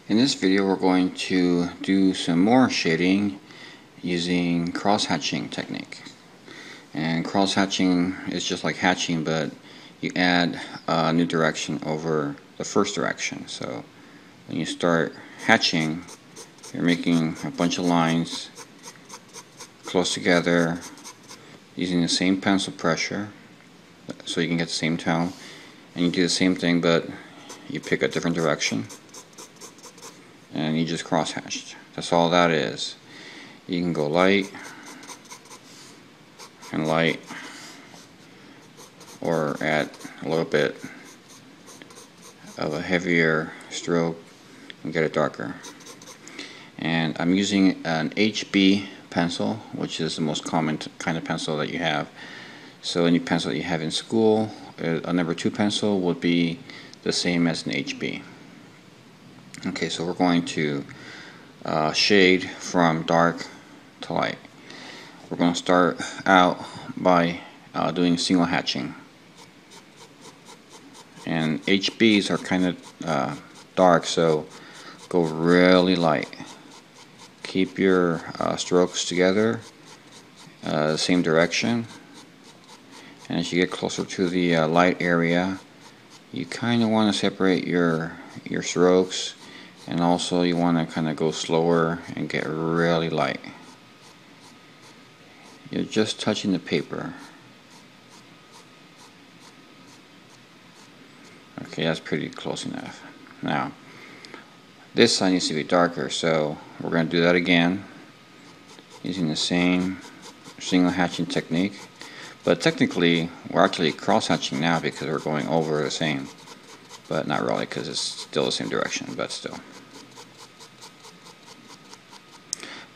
In this video we're going to do some more shading using cross-hatching technique. And cross-hatching is just like hatching, but you add a new direction over the first direction. So when you start hatching, you're making a bunch of lines close together using the same pencil pressure so you can get the same tone. And you do the same thing, but you pick a different direction and you just cross hatched. That's all that is. You can go light and light, or add a little bit of a heavier stroke and get it darker. And I'm using an HB pencil, which is the most common kind of pencil that you have. So any pencil that you have in school, a number 2 pencil would be the same as an HB. Okay, so we're going to shade from dark to light. We're going to start out by doing single hatching. And HBs are kind of dark, so go really light. Keep your strokes together, the same direction. And as you get closer to the light area, you kind of want to separate your strokes, and also you want to kind of go slower and get really light. You're just touching the paper. Okay, that's pretty close enough. Now, this side needs to be darker, so we're going to do that again using the same single hatching technique. But technically, we're actually cross hatching now because we're going over the same. But not really, because it's still the same direction, but still.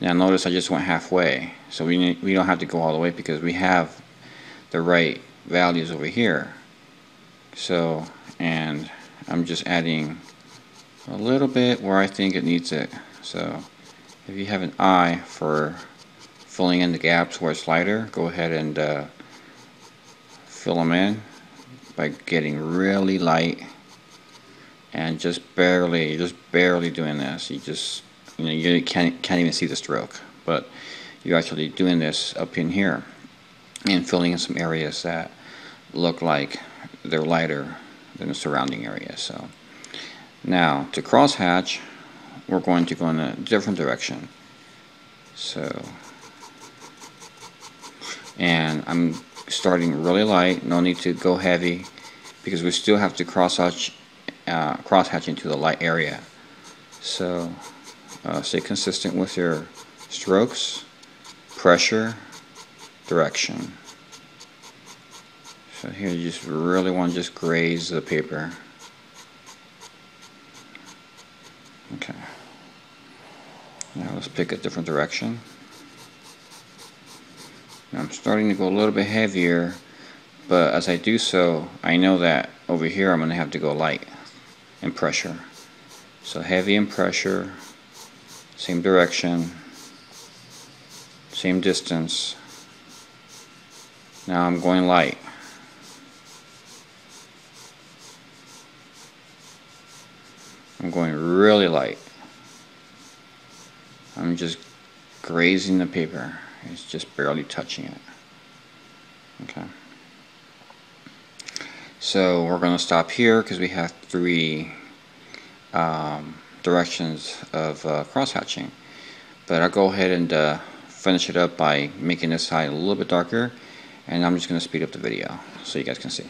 Now notice I just went halfway, so we don't have to go all the way because we have the right values over here. So, and I'm just adding a little bit where I think it needs it. So if you have an eye for filling in the gaps where it's lighter, go ahead and fill them in by getting really light and just barely doing this. You can't even see the stroke, but you're actually doing this up in here and filling in some areas that look like they're lighter than the surrounding area. So now to cross hatch, we're going to go in a different direction. So, and I'm starting really light, no need to go heavy because we still have to cross hatch into the light area. So stay consistent with your strokes, pressure, direction. So here you just really want to just graze the paper. Okay. Now let's pick a different direction. Now I'm starting to go a little bit heavier, but as I do so, I know that over here I'm going to have to go light and pressure. So heavy and pressure, same direction, same distance. Now I'm going light. I'm going really light. I'm just grazing the paper. It's just barely touching it. Okay. So we're going to stop here because we have 3 directions of cross hatching. But I'll go ahead and finish it up by making this side a little bit darker, and I'm just going to speed up the video so you guys can see.